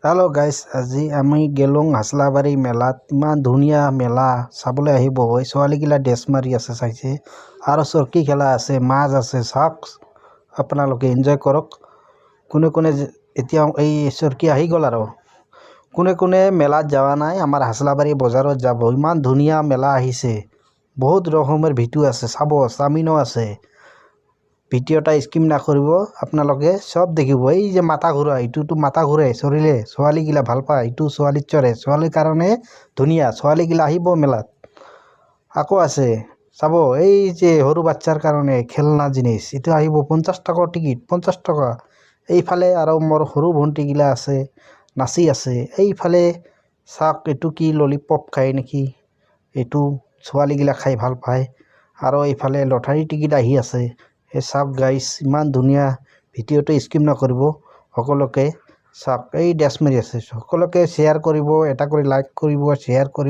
Hello' guys, আজি আমি গেলোং হাছলাবাৰী মেলাত। ইমান ধুনীয়া মেলা চাবলৈ আহিব। এই ছোৱালীগিলা ড্ৰেছ মাৰি আছে চাইছে, আৰু চৰকি খেলা আছে, মাছ আছে। চাওক, আপোনালোকে এনজয় কৰক। কোনে কোনে এতিয়া এই চৰকি আহি গ'ল, আৰু কোনে কোনে মেলাত যোৱা নাই আমাৰ হাছলাবাৰী বজাৰত যাব। ইমান ধুনীয়া মেলা আহিছে, বহুত ৰকমেৰ ভিডিঅ' আছে, চাব। চাওমিনো আছে। ভিডিঅ'টা স্কিপ নকৰিব, আপোনালোকে চব দেখিব। এই যে মাথা ঘূৰা, এইটোতো মাথা ঘূৰে চৰিলে, ছোৱালীগিলা ভাল পায়। এইটো ছোৱালীত চৰে, ছোৱালীৰ কাৰণে ধুনীয়া। ছোৱালীগিলা আহিব মেলাত। আকৌ আছে চাব, এই যে সৰু বাচ্চাৰ কাৰণে খেলনা জিনিস, এইটো আহিব 50 টকাৰ টিকিট, 50 টকা। এইফালে আৰু মোৰ সৰু ভণ্টিগিলা আছে, নাচি আছে। এইফালে চাওক, এইটো কি ললিপপ খায় নেকি, এইটো ছোৱালীগিলা খাই ভাল পায়। আৰু এইফালে লটাৰী টিকিট আহি আছে। এই চাওক গাইছ, ইমান ধুনীয়া। ভিডিঅ'টো স্কিপ নকৰিব, সকলোকে চাওক। এই ড্ৰেছ মাৰি আছে, সকলোকে শ্বেয়াৰ কৰিব, এটা কৰি লাইক কৰিব, শ্বেয়াৰ কৰিব।